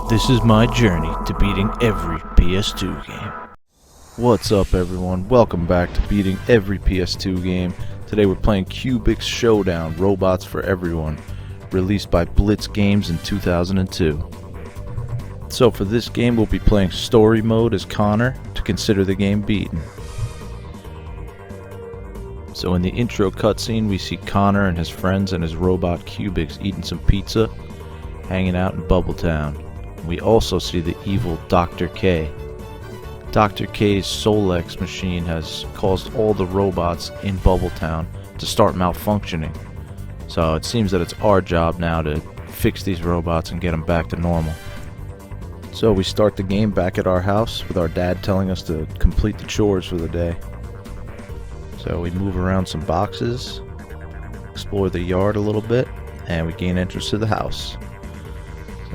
This is my journey to beating every PS2 game. What's up everyone, welcome back to beating every PS2 game. Today we're playing CUBIX SHOWDOWN, Robots for Everyone, released by Blitz Games in 2002. So for this game we'll be playing story mode as Connor to consider the game beaten. So in the intro cutscene we see Connor and his friends and his robot CUBIX eating some pizza, hanging out in Bubbletown. We also see the evil Dr. K. Dr. K's Solex machine has caused all the robots in Bubbletown to start malfunctioning. So it seems that it's our job now to fix these robots and get them back to normal. So we start the game back at our house with our dad telling us to complete the chores for the day. So we move around some boxes, explore the yard a little bit, and we gain entrance to the house.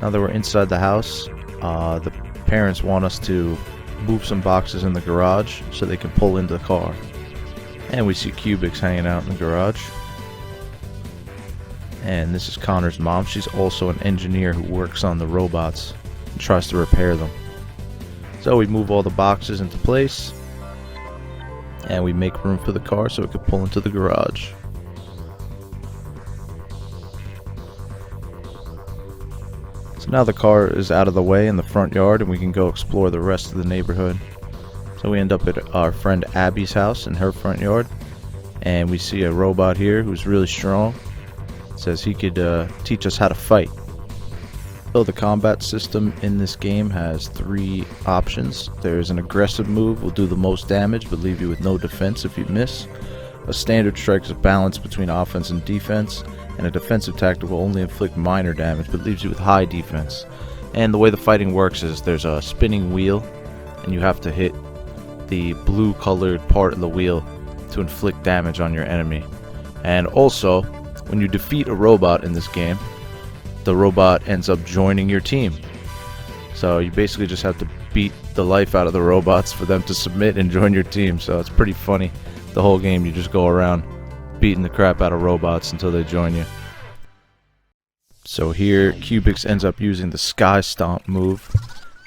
Now that we're inside the house, the parents want us to move some boxes in the garage so they can pull into the car. And we see CUBIX hanging out in the garage. And this is Connor's mom. She's also an engineer who works on the robots and tries to repair them. So we move all the boxes into place, and we make room for the car so it can pull into the garage. So now the car is out of the way in the front yard and we can go explore the rest of the neighborhood. So we end up at our friend Abby's house in her front yard, and we see a robot here who's really strong. It says he could teach us how to fight. So the combat system in this game has 3 options. There's an aggressive move, will do the most damage but leave you with no defense if you miss. A standard strike is a balance between offense and defense. And a defensive tactic will only inflict minor damage but leaves you with high defense. And the way the fighting works is there's a spinning wheel and you have to hit the blue colored part of the wheel to inflict damage on your enemy. And also, when you defeat a robot in this game, the robot ends up joining your team. So you basically just have to beat the life out of the robots for them to submit and join your team. So it's pretty funny. The whole game you just go around beating the crap out of robots until they join you. So here CUBIX ends up using the Sky Stomp move,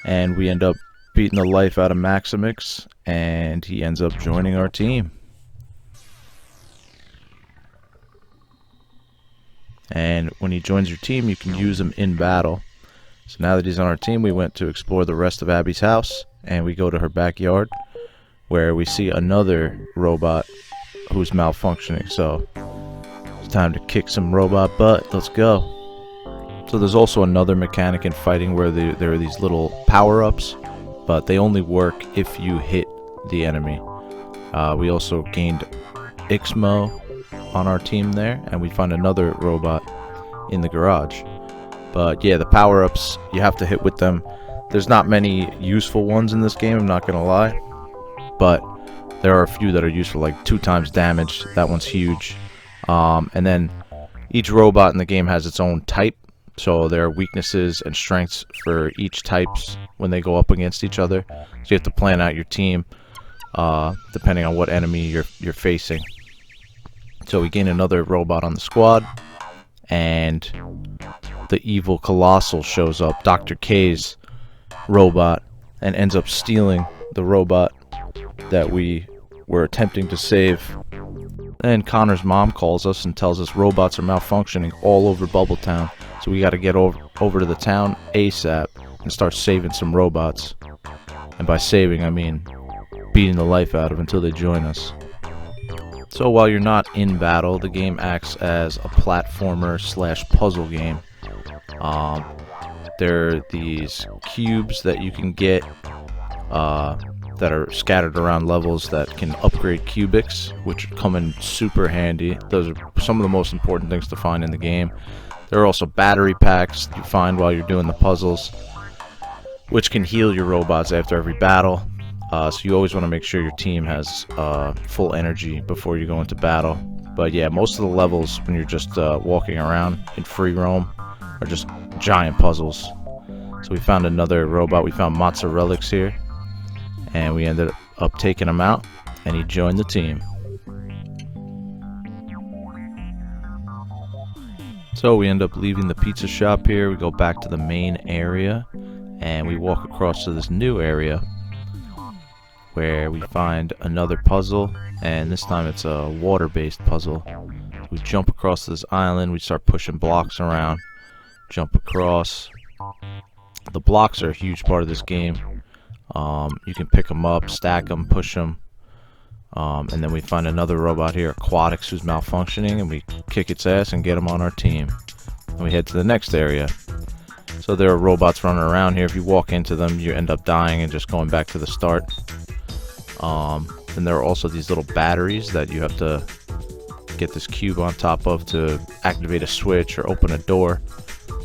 and we end up beating the life out of Maximix, and he ends up joining our team. And when he joins your team, you can use him in battle. So now that he's on our team, we went to explore the rest of Abby's house, and we go to her backyard where we see another robot who's malfunctioning. So it's time to kick some robot butt. Let's go. So there's also another mechanic in fighting where there are these little power-ups, but they only work if you hit the enemy. We also gained Ixmo on our team there, and we find another robot in the garage. But yeah, the power-ups, you have to hit with them. There's not many useful ones in this game, I'm not gonna lie, but there are a few that are useful, like 2 times damage. That one's huge. And then each robot in the game has its own type, so there are weaknesses and strengths for each types when they go up against each other. So you have to plan out your team depending on what enemy you're facing. So we gain another robot on the squad, and the evil Colossal shows up, Dr. K's robot, and ends up stealing the robot that we were attempting to save. And Connor's mom calls us and tells us robots are malfunctioning all over Bubbletown, so we got to get over to the town ASAP and start saving some robots. And by saving, I mean beating the life out of until they join us. So while you're not in battle, the game acts as a platformer / puzzle game. There are these cubes that you can get that are scattered around levels that can upgrade CUBIX, which come in super handy. Those are some of the most important things to find in the game. There are also battery packs you find while you're doing the puzzles, which can heal your robots after every battle. So you always want to make sure your team has full energy before you go into battle. But yeah, most of the levels when you're just walking around in free roam are just giant puzzles. So we found another robot. We found Mozzarellix here, and we ended up taking him out, and he joined the team. So we end up leaving the pizza shop here. We go back to the main area, and we walk across to this new area where we find another puzzle, and this time it's a water-based puzzle. We jump across this island, we start pushing blocks around, jump across. The blocks are a huge part of this game. You can pick them up, stack them, push them, and then we find another robot here, Aquatics, who's malfunctioning, and we kick its ass and get him on our team. And we head to the next area. So there are robots running around here. If you walk into them, you end up dying and just going back to the start. And there are also these little batteries that you have to get this cube on top of to activate a switch or open a door.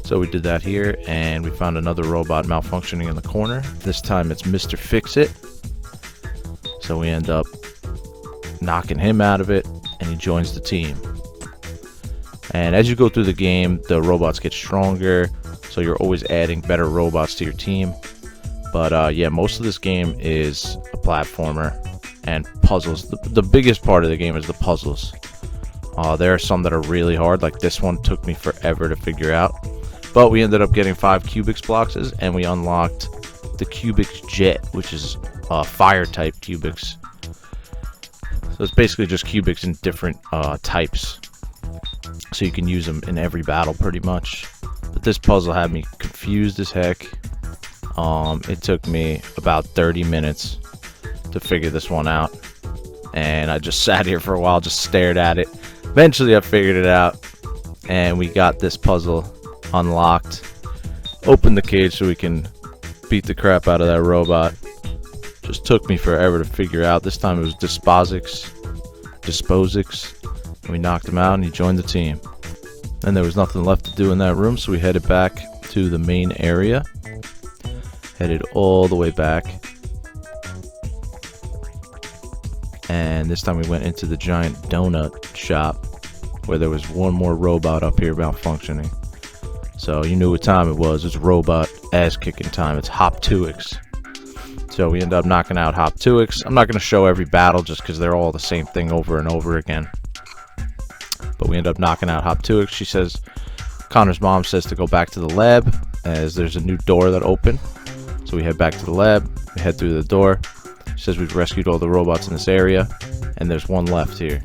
So we did that here, and we found another robot malfunctioning in the corner. This time it's Mr. Fix-It. So we end up knocking him out of it, and he joins the team. And as you go through the game, the robots get stronger, so you're always adding better robots to your team. But yeah, most of this game is a platformer and puzzles. The biggest part of the game is the puzzles. There are some that are really hard, like this one took me forever to figure out. But we ended up getting 5 CUBIX blocks, and we unlocked the CUBIX Jet, which is fire type CUBIX. So it's basically just CUBIX in different types. So you can use them in every battle pretty much. But this puzzle had me confused as heck. It took me about 30 minutes to figure this one out. And I just sat here for a while, just stared at it. Eventually I figured it out, and we got this puzzle unlocked. Opened the cage so we can beat the crap out of that robot. Just took me forever to figure out. This time it was Disposix. And we knocked him out and he joined the team. And there was nothing left to do in that room, so we headed back to the main area. Headed all the way back. And this time we went into the giant donut shop where there was one more robot up here malfunctioning. So you knew what time it was. It's robot ass kicking time. It's Hop2X. So we end up knocking out Hop2X. I'm not going to show every battle just because they're all the same thing over and over again. But we end up knocking out Hop2X. She says, Connor's mom says to go back to the lab as there's a new door that opened. So we head back to the lab. We head through the door. She says we've rescued all the robots in this area, and there's one left here.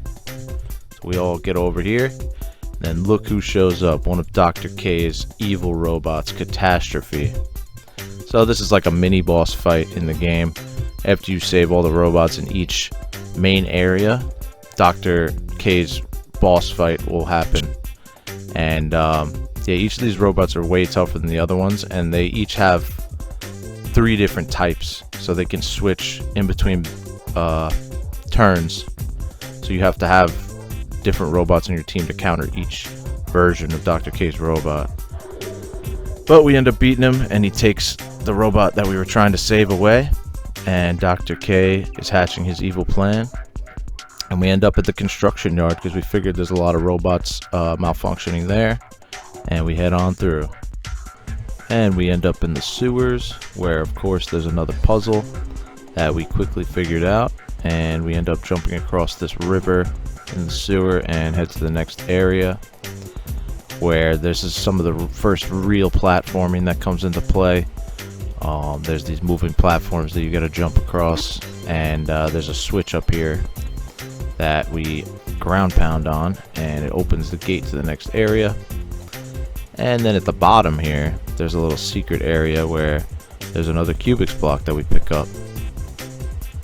So we all get over here. And look who shows up, one of Dr. K's evil robots, Catastrophe. So this is like a mini boss fight in the game. After you save all the robots in each main area, Dr. K's boss fight will happen. And yeah, each of these robots are way tougher than the other ones, and they each have 3 different types, so they can switch in between turns. So you have to have different robots on your team to counter each version of Dr. K's robot. But we end up beating him, and he takes the robot that we were trying to save away, and Dr. K is hatching his evil plan. And we end up at the construction yard because we figured there's a lot of robots malfunctioning there, and we head on through. And we end up in the sewers, where of course there's another puzzle that we quickly figured out, and we end up jumping across this river in the sewer and head to the next area, where this is some of the first real platforming that comes into play. There's these moving platforms that you gotta jump across, and there's a switch up here that we ground pound on, and it opens the gate to the next area. And then at the bottom here, there's a little secret area where there's another CUBIX block that we pick up.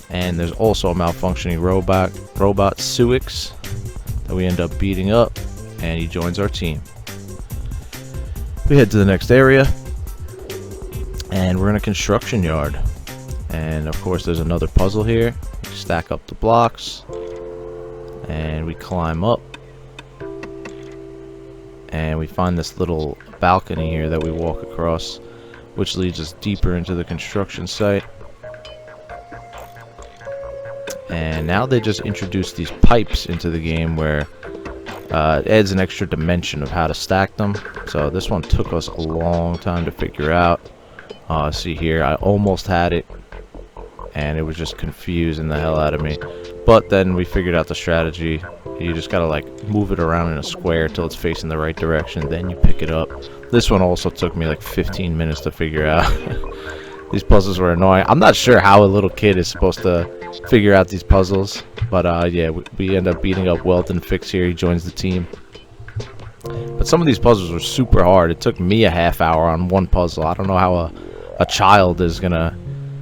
And there's also a malfunctioning robot Suix that we end up beating up, and he joins our team. We head to the next area, and we're in a construction yard. And of course there's another puzzle here. We stack up the blocks, and we climb up, and we find this little balcony here that we walk across, which leads us deeper into the construction site. And now they just introduced these pipes into the game where it adds an extra dimension of how to stack them. So this one took us a long time to figure out. See here, I almost had it, and it was just confusing the hell out of me. But then we figured out the strategy. You just gotta like move it around in a square till it's facing the right direction, then you pick it up, This one also took me like 15 minutes to figure out. These puzzles were annoying. I'm not sure how a little kid is supposed to figure out these puzzles, but yeah, we end up beating up Weldon Fix here. He joins the team. But some of these puzzles were super hard. It took me a half hour on one puzzle. I don't know how a child is gonna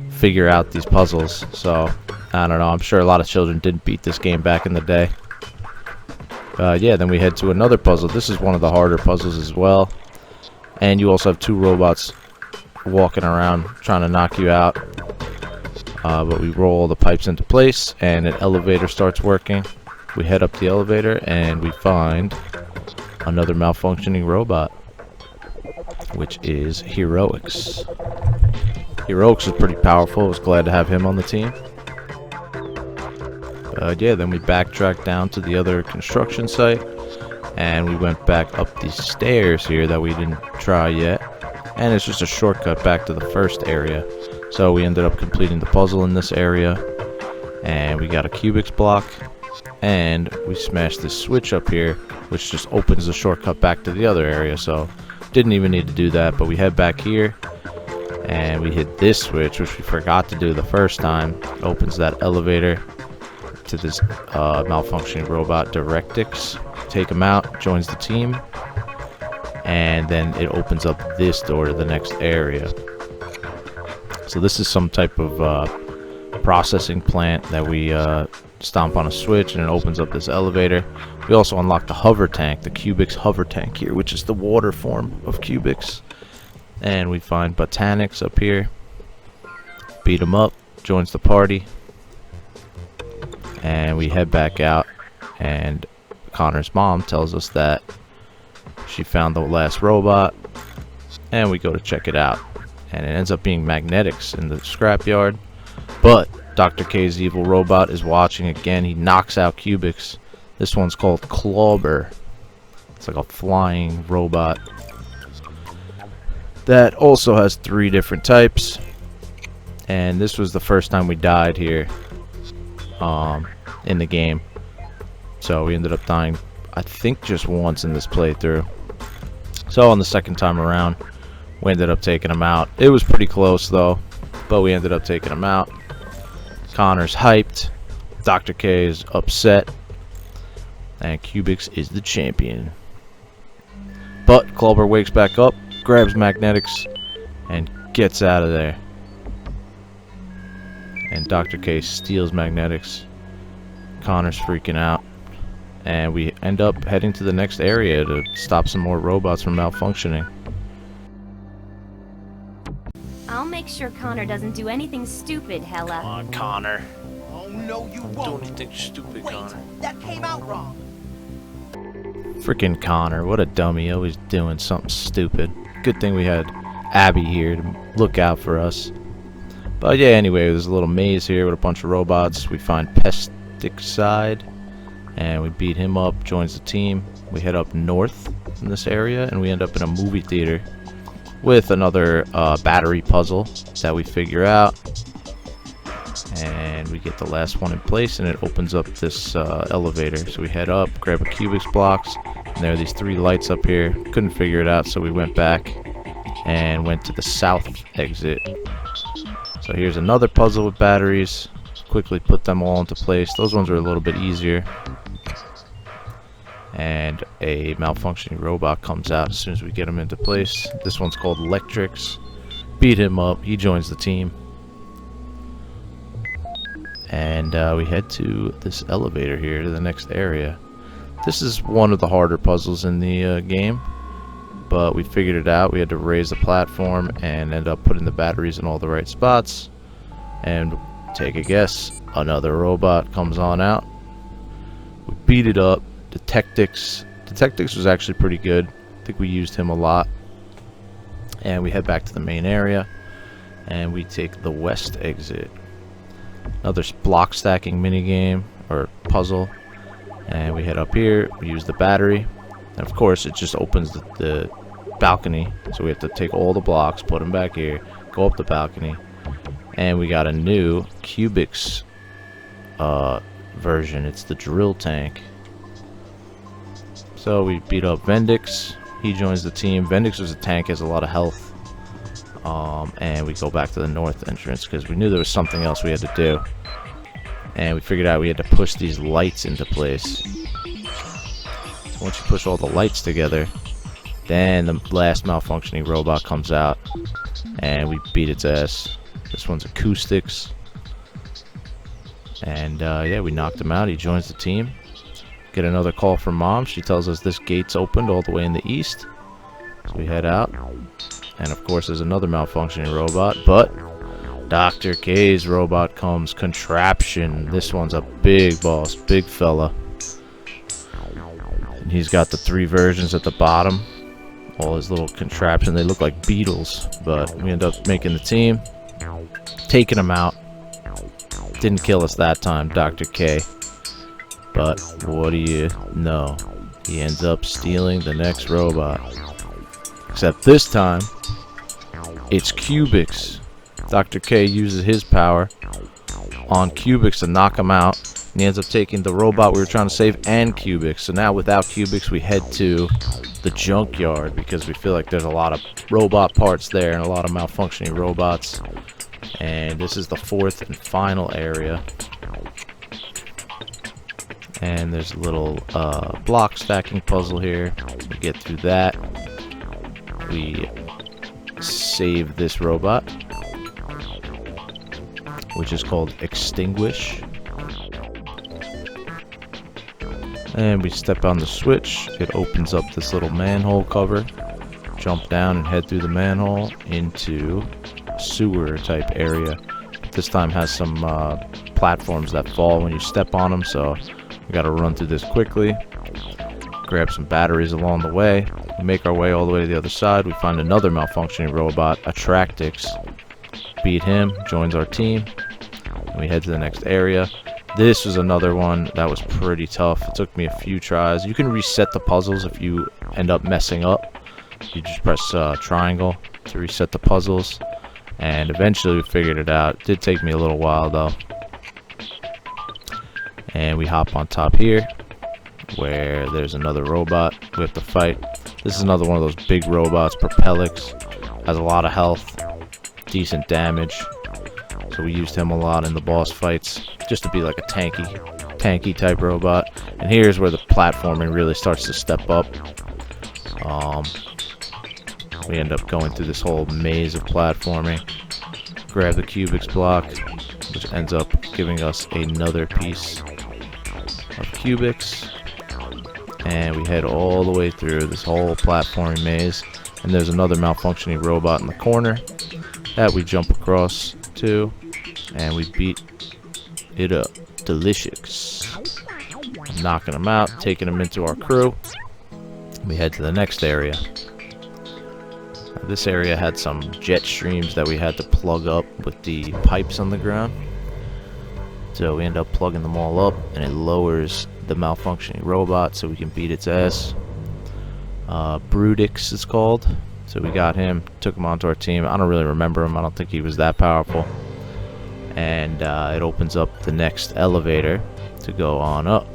figure out these puzzles. So I don't know. I'm sure a lot of children didn't beat this game back in the day. Yeah, then we head to another puzzle. This is one of the harder puzzles as well. And you also have two robots walking around trying to knock you out. But we roll all the pipes into place and an elevator starts working. We head up the elevator and we find another malfunctioning robot, which is Heroics. Heroics is pretty powerful. I was glad to have him on the team. Yeah, then we backtracked down to the other construction site and we went back up these stairs here that we didn't try yet, and it's just a shortcut back to the first area. So we ended up completing the puzzle in this area, and we got a CUBIX block, and we smashed this switch up here, which just opens the shortcut back to the other area. So didn't even need to do that, but we head back here and we hit this switch, which we forgot to do the first time. It opens that elevator to this malfunctioning robot, DirectX. Take him out, joins the team, and then it opens up this door to the next area. So this is some type of processing plant that we stomp on a switch and it opens up this elevator. We also unlock the hover tank, the CUBIX hover tank here, which is the water form of CUBIX. And we find Botanics up here. Beat him up, joins the party. And we head back out, and Connor's mom tells us that she found the last robot, and we go to check it out, and it ends up being Magnetics in the scrapyard. But Dr. K's evil robot is watching again. He knocks out CUBIX. This one's called Clawber. It's like a flying robot that also has 3 different types, and this was the first time we died here in the game. So we ended up dying, I think, just once in this playthrough. So on the second time around, we ended up taking him out. It was pretty close though, but we ended up taking him out. Connor's hyped, Dr. K is upset, and CUBIX is the champion. But Clawber wakes back up, grabs Magnetics, and gets out of there. And Dr. K steals Magnetics. Connor's freaking out. And we end up heading to the next area to stop some more robots from malfunctioning. I'll make sure Connor doesn't do anything stupid, Hella. Come on, Connor. Oh no, you Don't won't. do anything stupid, Wait, Connor. that came out wrong. Freaking Connor, what a dummy, always doing something stupid. Good thing we had Abby here to look out for us. But yeah, anyway, there's a little maze here with a bunch of robots. We find Pesticide, and we beat him up, joins the team. We head up north in this area, and we end up in a movie theater with another battery puzzle that we figure out. And we get the last one in place, and it opens up this elevator. So we head up, grab a CUBIX blocks, and there are these 3 lights up here. Couldn't figure it out, so we went back and went to the south exit. So here's another puzzle with batteries. Quickly put them all into place. Those ones are a little bit easier. And a malfunctioning robot comes out as soon as we get him into place. This one's called Electrics. Beat him up. He joins the team. And we head to this elevator here to the next area. This is one of the harder puzzles in the game, but we figured it out. We had to raise the platform and end up putting the batteries in all the right spots. And take a guess, another robot comes on out. We beat it up. Detectix was actually pretty good. I think we used him a lot. And we head back to the main area, and we take the west exit. Another block stacking minigame or puzzle, and we head up here. We use the battery, and of course it just opens the balcony, so we have to take all the blocks, put them back here, go up the balcony, and we got a new CUBIX version. It's the drill tank. So we beat up Vendix, He joins the team. Vendix was a tank, has a lot of health. And we go back to the north entrance because we knew there was something else we had to do. And we figured out we had to push these lights into place. So once you push all the lights together, then the last malfunctioning robot comes out and we beat its ass. This one's acoustics. And yeah, we knocked him out. He joins the team. Get another call from Mom. She tells us this gate's opened all the way in the east. So we head out. And of course there's another malfunctioning robot, but Dr. K's robot comes. Contraption. This one's a big boss, big fella. And he's got the 3 versions at the bottom. All his little contraption. They look like beetles, but we end up making the team. Taking him out. Didn't kill us that time, Dr. K. But what do you know? He ends up stealing the next robot. Except this time, it's CUBIX. Dr. K uses his power on CUBIX to knock him out. And he ends up taking the robot we were trying to save and CUBIX. So now without CUBIX, we head to the junkyard because we feel like there's a lot of robot parts there and a lot of malfunctioning robots. And this is the 4th and final area. And there's a little block stacking puzzle here. We get through that. We save this robot, which is called Extinguish. And we step on the switch. It opens up this little manhole cover. Jump down and head through the manhole into a sewer type area. This time has some platforms that fall when you step on them, so we gotta run through this quickly. Grab some batteries along the way. We make our way all the way to the other side. We find another malfunctioning robot, Attractix. Beat him, joins our team, and we head to the next area. This was another one that was pretty tough. It took me a few tries. You can reset the puzzles if you end up messing up. You just press triangle to reset the puzzles, and eventually we figured it out. It did take me a little while though. And we hop on top here, where there's another robot we have to fight. This is another one of those big robots, Propellix. Has a lot of health, decent damage. So we used him a lot in the boss fights, just to be like a tanky type robot. And here's where the platforming really starts to step up. We end up going through this whole maze of platforming. Grab the CUBIX block, which ends up giving us another piece of CUBIX, and we head all the way through this whole platforming maze. And there's another malfunctioning robot in the corner that we jump across to, and we beat it up. Delicious. Knocking them out, taking them into our crew. We head to the next area. This area had some jet streams that we had to plug up with the pipes on the ground. So we end up plugging them all up, and it lowers the malfunctioning robot so we can beat its ass. Brudix is called. So we got him, took him onto our team. I don't really remember him. I don't think he was that powerful. And it opens up the next elevator to go on up.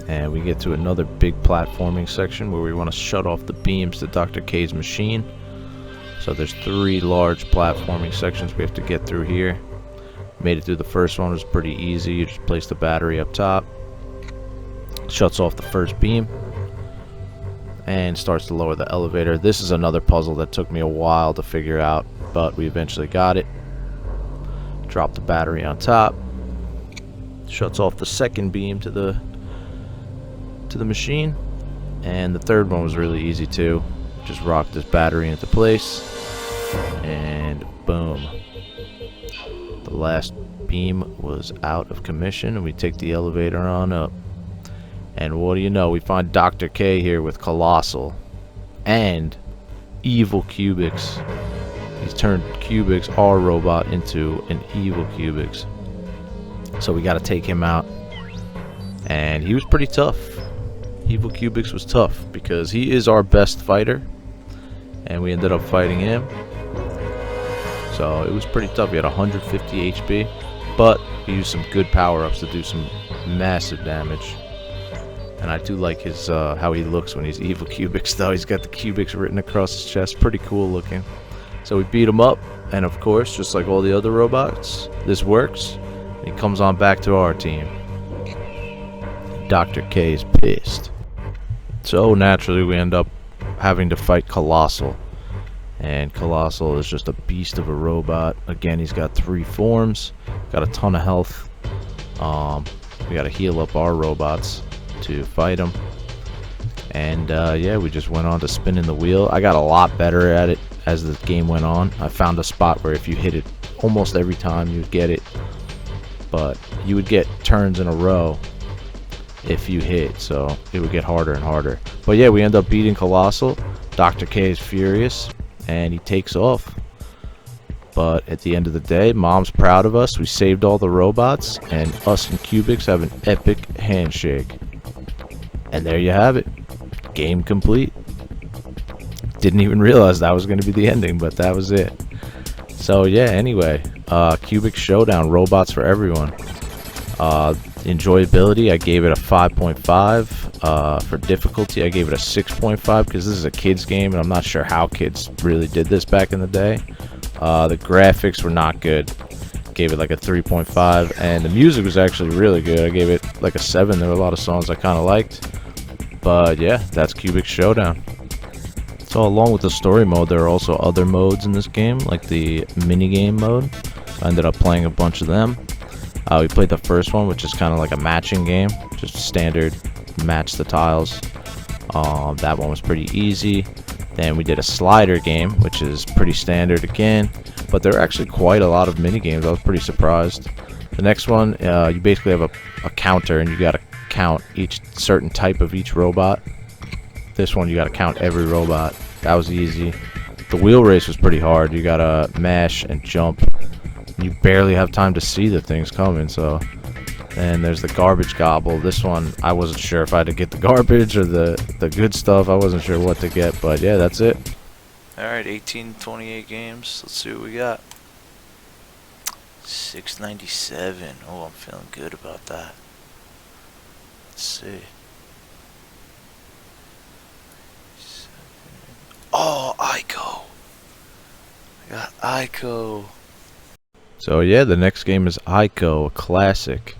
And we get to another big platforming section where we want to shut off the beams to Dr. K's machine. So there's 3 large platforming sections we have to get through here. Made it through the first one. It was pretty easy. You just place the battery up top, shuts off the first beam, and starts to lower the elevator. This is another puzzle that took me a while to figure out, but we eventually got it. Drop the battery on top, shuts off the second beam to the machine, and the third one was really easy too. Just rock this battery into place, and boom. The last beam was out of commission, and we take the elevator on up. And what do you know, we find Dr. K here with Colossal and evil CUBIX. He's turned CUBIX, our robot, into an evil CUBIX. So we got to take him out, and he was pretty tough. Evil CUBIX was tough because he is our best fighter, and we ended up fighting him. So it was pretty tough. He had 150 HP, but we used some good power-ups to do some massive damage. And I do like his how he looks when he's evil CUBIX though. He's got the CUBIX written across his chest. Pretty cool looking. So we beat him up, and of course, just like all the other robots, this works. He comes on back to our team. Dr. K is pissed. So naturally we end up having to fight Colossal. And Colossal is just a beast of a robot. Again, he's got 3 forms, got a ton of health. We gotta heal up our robots to fight him. And yeah, we just went on to spinning the wheel. I got a lot better at it as the game went on. I found a spot where if you hit it almost every time you'd get it, but you would get turns in a row if you hit, so it would get harder and harder. But yeah, we end up beating Colossal. Dr. K is furious and he takes off. But at the end of the day, Mom's proud of us. We saved all the robots, and us and CUBIX have an epic handshake. And there you have it. Game complete. Didn't even realize that was going to be the ending, but that was it. So yeah, anyway, CUBIX Showdown, robots for everyone. Enjoyability, I gave it a 5.5. For difficulty, I gave it a 6.5 because this is a kids game, and I'm not sure how kids really did this back in the day. The graphics were not good. Gave it like a 3.5, and the music was actually really good. I gave it like a 7. There were a lot of songs I kind of liked. But yeah, that's CUBIX Showdown. So along with the story mode, there are also other modes in this game, like the minigame mode. I ended up playing a bunch of them. We played the first one, which is kind of like a matching game, just standard match the tiles. That one was pretty easy. Then we did a slider game, which is pretty standard again, but there are actually quite a lot of mini games. I was pretty surprised. The next one, you basically have a counter, and you got to count each certain type of each robot. This one, you got to count every robot. That was easy. The wheel race was pretty hard. You got to mash and jump. You barely have time to see the things coming. So, and there's the garbage gobble. This one, I wasn't sure if I had to get the garbage or the good stuff. I wasn't sure what to get, but yeah, that's it. Alright, 1828 games. Let's see what we got. 697. Oh, I'm feeling good about that. Let's see. Oh, Ico. I got Ico. So yeah, the next game is Ico, a classic.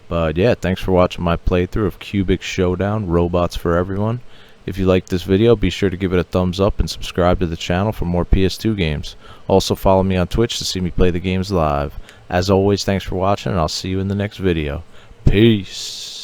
But yeah, thanks for watching my playthrough of CUBIX Showdown, robots for everyone. If you liked this video, be sure to give it a thumbs up and subscribe to the channel for more PS2 games. Also follow me on Twitch to see me play the games live. As always, thanks for watching, and I'll see you in the next video. Peace.